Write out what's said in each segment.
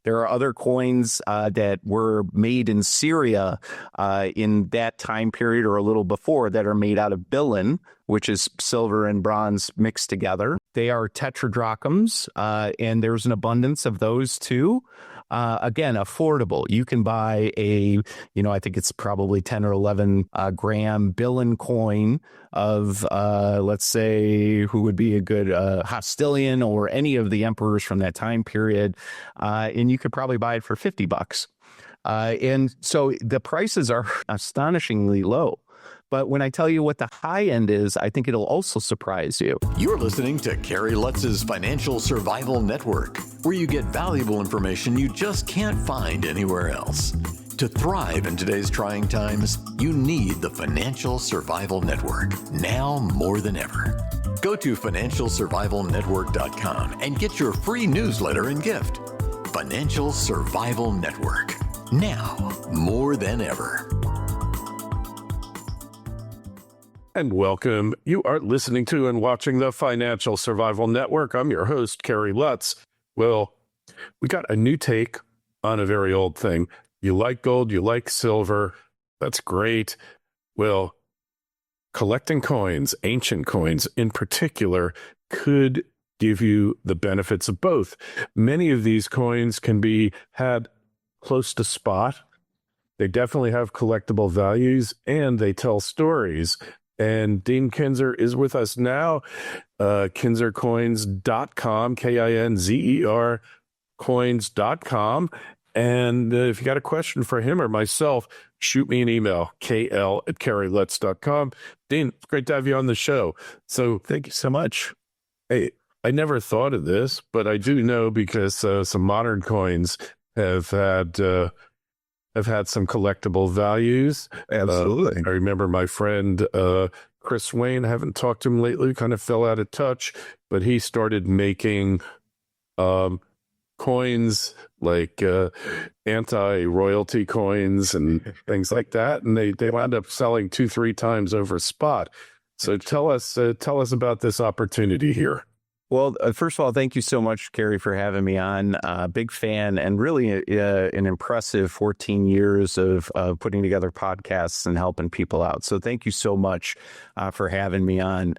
There are other coins that were made in Syria in that time period or a little before that are made out of billin, which is silver and bronze mixed together. They are tetradrachms, and there's an abundance of those too. Again, affordable. You can buy I think it's probably 10 or 11 gram billin coin of, let's say, who would be a good Hostilian or any of the emperors from that time period. And you could probably buy it for $50. And so the prices are astonishingly low. But when I tell you what the high end is, I think it'll also surprise you. You're listening to Kerry Lutz's Financial Survival Network, where you get valuable information you just can't find anywhere else. To thrive in today's trying times, you need the Financial Survival Network, now more than ever. Go to financialsurvivalnetwork.com and get your free newsletter and gift. Financial Survival Network, now more than ever. And welcome. You are listening to and watching the Financial Survival Network. I'm your host, Kerry Lutz. Well, we got a new take on a very old thing. You like gold, you like silver. That's great. Well, collecting coins, ancient coins in particular, could give you the benefits of both. Many of these coins can be had close to spot. They definitely have collectible values, and they tell stories. And Dean Kinzer is with us now, kinzercoins.com, Kinzer coins.com. And if you got a question for him or myself, shoot me an email, kl@kerrylutz.com. Dean, it's great to have you on the show. So thank you so much. Hey, I never thought of this, but I do know because some modern coins have had some collectible values. Absolutely. I remember my friend Chris Wayne. I haven't talked to him lately, kind of fell out of touch, but he started making coins like anti-royalty coins and things like that. And they wound up selling 2-3 times over spot. So tell us about this opportunity here. Well, first of all, thank you so much, Kerry, for having me on. Big fan, and really an impressive 14 years of putting together podcasts and helping people out. So thank you so much for having me on.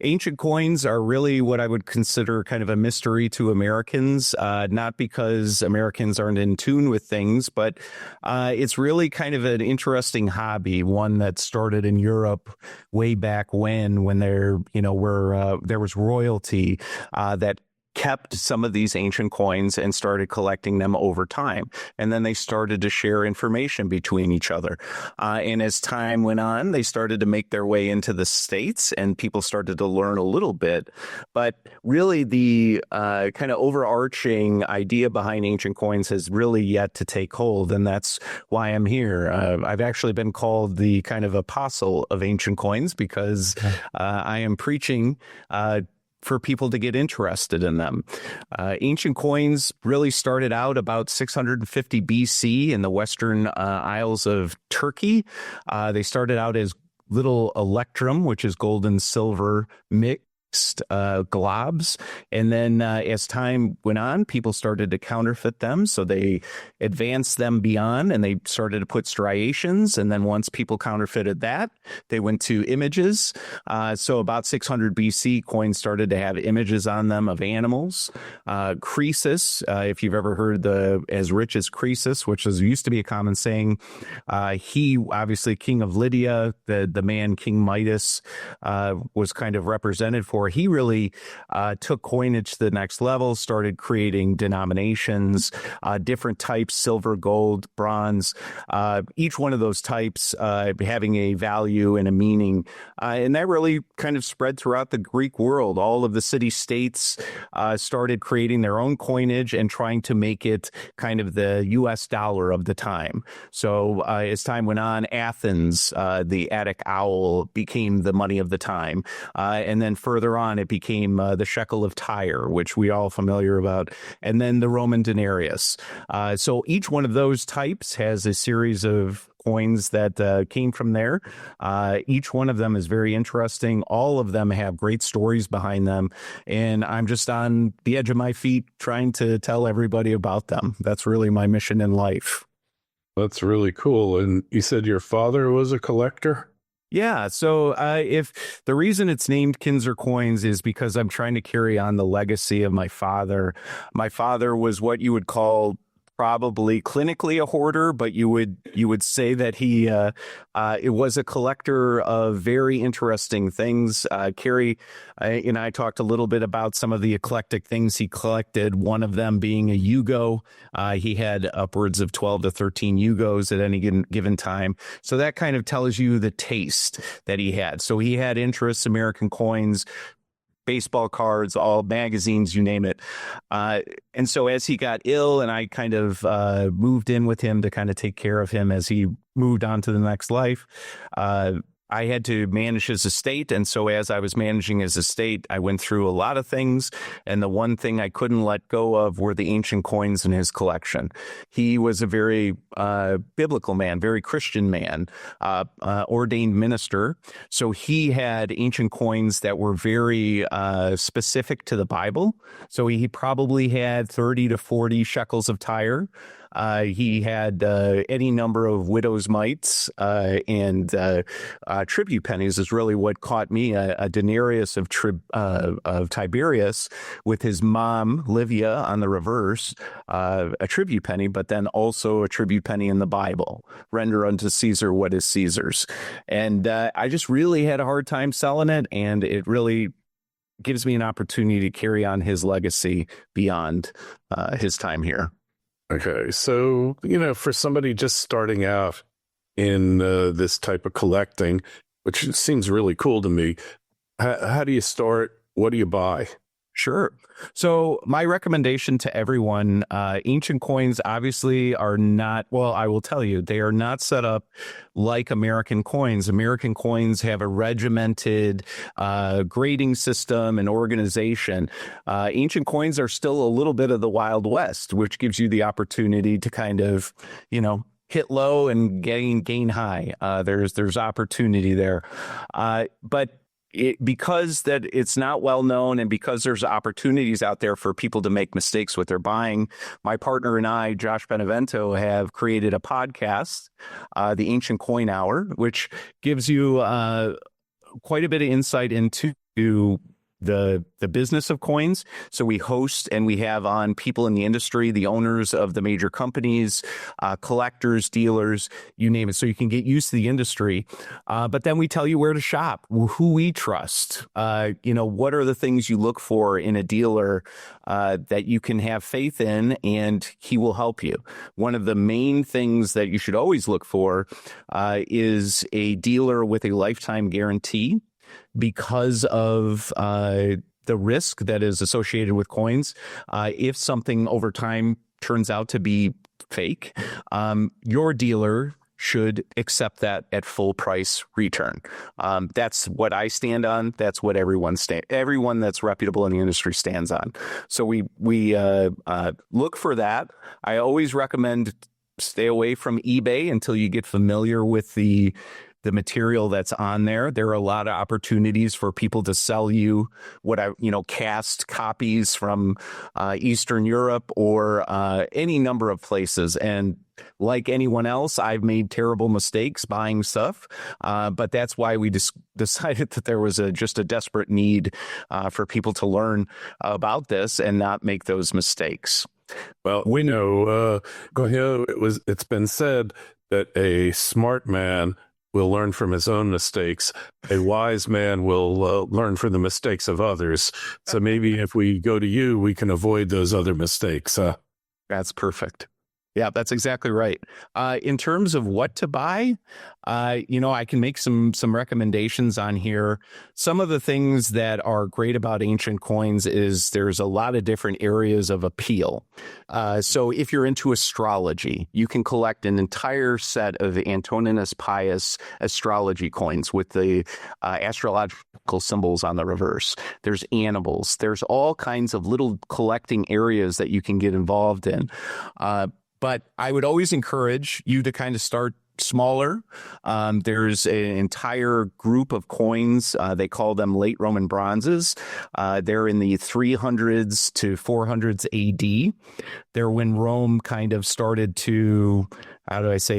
Ancient coins are really what I would consider kind of a mystery to Americans, not because Americans aren't in tune with things, but it's really kind of an interesting hobby, one that started in Europe way back when there was royalty that kept some of these ancient coins and started collecting them over time. And then they started to share information between each other. And as time went on, they started to make their way into the States and people started to learn a little bit. But really the kind of overarching idea behind ancient coins has really yet to take hold. And that's why I'm here. I've actually been called the kind of apostle of ancient coins because I am preaching for people to get interested in them. Ancient coins really started out about 650 BC in the Western Isles of Turkey. They started out as little electrum, which is gold and silver mixed globs. And then as time went on, people started to counterfeit them. So they advanced them beyond and they started to put striations. And then once people counterfeited that, they went to images. So about 600 BC, coins started to have images on them of animals. Croesus, if you've ever heard the as rich as Croesus, which used to be a common saying, he obviously king of Lydia, the man King Midas was kind of represented for. He really took coinage to the next level, started creating denominations, different types, silver, gold, bronze, each one of those types having a value and a meaning. And that really kind of spread throughout the Greek world. All of the city-states started creating their own coinage and trying to make it kind of the U.S. dollar of the time. So as time went on, Athens, the Attic owl, became the money of the time. And then further further on, it became the shekel of Tyre, which we all familiar about, and then the Roman denarius. So each one of those types has a series of coins that came from there. Each one of them is very interesting. All of them have great stories behind them. And I'm just on the edge of my feet trying to tell everybody about them. That's really my mission in life. That's really cool. And you said your father was a collector? Yeah. So if the reason it's named Kinzer Coins is because I'm trying to carry on the legacy of my father. My father was what you would call probably clinically a hoarder, but you would say that he it was a collector of very interesting things. Carrie and I talked a little bit about some of the eclectic things he collected, one of them being a Yugo. He had upwards of 12 to 13 Yugos at any given time. So that kind of tells you the taste that he had. So he had interests, American coins, baseball cards, all magazines, you name it. And so as he got ill and I kind of moved in with him to kind of take care of him as he moved on to the next life, I had to manage his estate. And so as I was managing his estate, I went through a lot of things. And the one thing I couldn't let go of were the ancient coins in his collection. He was a very biblical man, very Christian man, ordained minister. So he had ancient coins that were very specific to the Bible. So he probably had 30 to 40 shekels of Tyre. He had any number of widow's mites and tribute pennies is really what caught me. A denarius of Tiberius with his mom Livia on the reverse, a tribute penny, but then also a tribute penny in the Bible. Render unto Caesar what is Caesar's. And I just really had a hard time selling it, and it really gives me an opportunity to carry on his legacy beyond his time here. Okay, so, for somebody just starting out in this type of collecting, which seems really cool to me, how do you start? What do you buy? Sure. So my recommendation to everyone, ancient coins obviously are not, well, I will tell you, they are not set up like American coins. American coins have a regimented grading system and organization. Ancient coins are still a little bit of the Wild West, which gives you the opportunity to kind of, hit low and gain high. There's opportunity there. But because that it's not well known and because there's opportunities out there for people to make mistakes with their buying, my partner and I, Josh Benevento, have created a podcast, the Ancient Coin Hour, which gives you quite a bit of insight into the business of coins. So we host and we have on people in the industry, the owners of the major companies, collectors, dealers, you name it. So you can get used to the industry. But then we tell you where to shop, who we trust, what are the things you look for in a dealer that you can have faith in, and he will help you. One of the main things that you should always look for is a dealer with a lifetime guarantee, because of the risk that is associated with coins. If something over time turns out to be fake, your dealer should accept that at full price return. That's what I stand on. That's what everyone that's reputable in the industry stands on. So we look for that. I always recommend stay away from eBay until you get familiar with the material that's on there. There are a lot of opportunities for people to sell you cast copies from Eastern Europe or any number of places. And like anyone else, I've made terrible mistakes buying stuff, but that's why we decided that there was just a desperate need for people to learn about this and not make those mistakes. Well, we know, it's been said that a smart man will learn from his own mistakes. A wise man will learn from the mistakes of others. So maybe if we go to you, we can avoid those other mistakes. That's perfect. Yeah, that's exactly right. In terms of what to buy, I can make some recommendations on here. Some of the things that are great about ancient coins is there's a lot of different areas of appeal. So if you're into astrology, you can collect an entire set of Antoninus Pius astrology coins with the astrological symbols on the reverse. There's animals. There's all kinds of little collecting areas that you can get involved in. But I would always encourage you to kind of start smaller. There's an entire group of coins. They call them late Roman bronzes. They're in the 300s to 400s AD. They're when Rome kind of started to,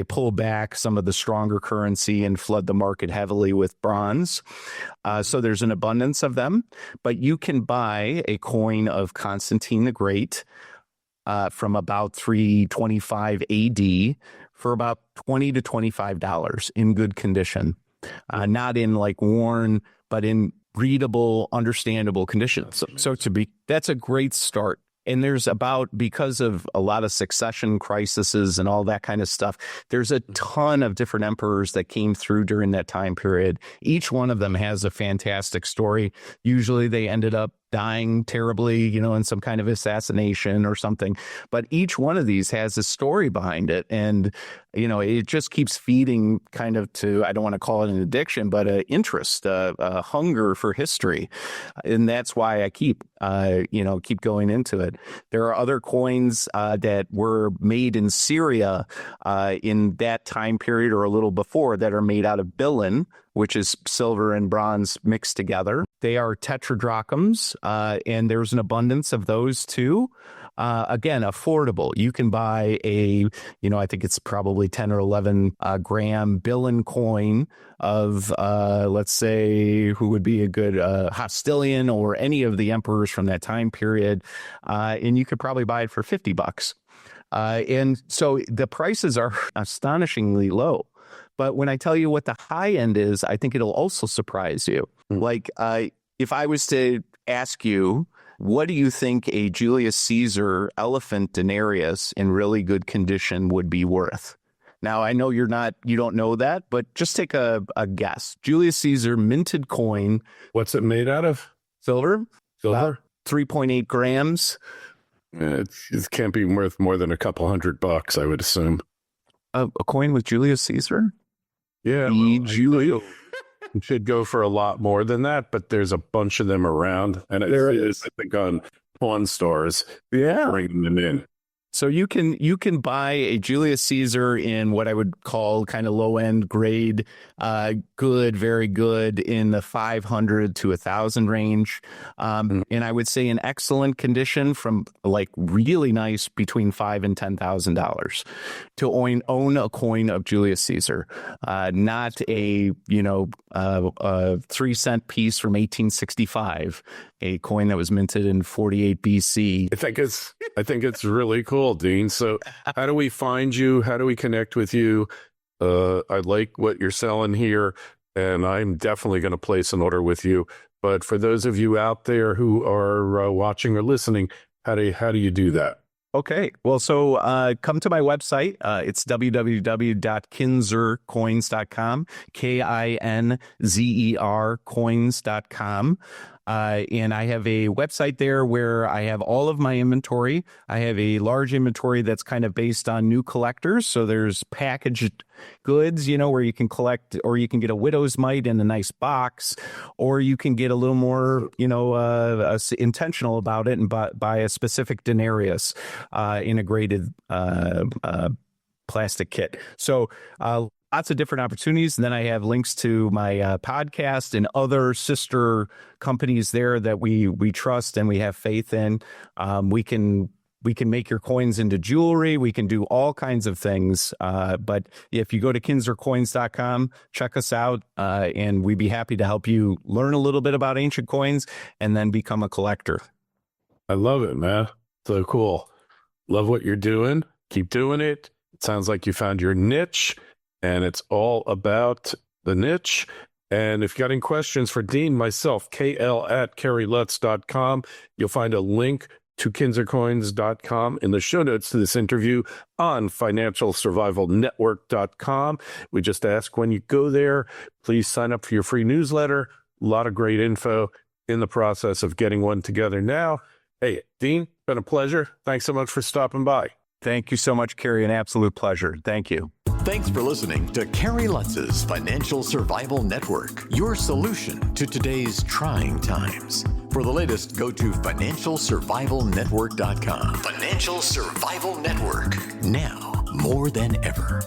pull back some of the stronger currency and flood the market heavily with bronze. So there's an abundance of them. But you can buy a coin of Constantine the Great from about 325 AD for about $20 to $25 in good condition, not in like worn, but in readable, understandable condition. That's a great start. And because of a lot of succession crises and all that kind of stuff, there's a ton of different emperors that came through during that time period. Each one of them has a fantastic story. Usually they ended up dying terribly, in some kind of assassination or something. But each one of these has a story behind it. And, it just keeps feeding kind of to, I don't want to call it an addiction, but an interest, a hunger for history. And that's why I keep going into it. There are other coins that were made in Syria in that time period or a little before that are made out of billin, which is silver and bronze mixed together. They are tetradrachms, and there's an abundance of those too. Again, affordable. You can buy I think it's probably 10 or 11 gram billin coin of, let's say, who would be a good Hostilian or any of the emperors from that time period. And you could probably buy it for $50. And so the prices are astonishingly low. But when I tell you what the high end is, I think it'll also surprise you. Like if I was to ask you, what do you think a Julius Caesar elephant denarius in really good condition would be worth? Now, I know you don't know that, but just take a guess. Julius Caesar minted coin. What's it made out of? Silver. Silver? 3.8 grams. It can't be worth more than a couple $100, I would assume. A coin with Julius Caesar? Yeah. Julio. It should go for a lot more than that, but there's a bunch of them around. And there is, I think, on pawn stores. Yeah. Bringing them in. So you can buy a Julius Caesar in what I would call kind of low end grade, good, very good in the 500 to 1,000 range, and I would say in excellent condition from like really nice between $5,000 and $10,000 to own a coin of Julius Caesar, not a 3-cent piece from 1865. A coin that was minted in 48 BC. I think it's really cool, Dean. So how do we find you? How do we connect with you? I like what you're selling here, and I'm definitely going to place an order with you. But for those of you out there who are watching or listening, how do you do that? Okay. Well, so come to my website. It's www.kinzercoins.com, KINZER coins.com. And I have a website there where I have all of my inventory. I have a large inventory that's kind of based on new collectors. So there's packaged goods, where you can collect, or you can get a widow's mite in a nice box, or you can get a little more, intentional about it and buy a specific denarius integrated plastic kit. So lots of different opportunities. And then I have links to my podcast and other sister companies there that we trust and we have faith in. We can make your coins into jewelry. We can do all kinds of things. But if you go to kinzercoins.com, check us out, and we'd be happy to help you learn a little bit about ancient coins and then become a collector. I love it, man. So cool. Love what you're doing. Keep doing it. It sounds like you found your niche. And it's all about the niche. And if you got any questions for Dean, myself, KL@kerrylutz.com, you'll find a link to kinzercoins.com in the show notes to this interview on financialsurvivalnetwork.com. We just ask when you go there, please sign up for your free newsletter. A lot of great info in the process of getting one together now. Hey, Dean, been a pleasure. Thanks so much for stopping by. Thank you so much, Kerry. An absolute pleasure. Thank you. Thanks for listening to Kerry Lutz's Financial Survival Network, your solution to today's trying times. For the latest, go to financialsurvivalnetwork.com. Financial Survival Network, now more than ever.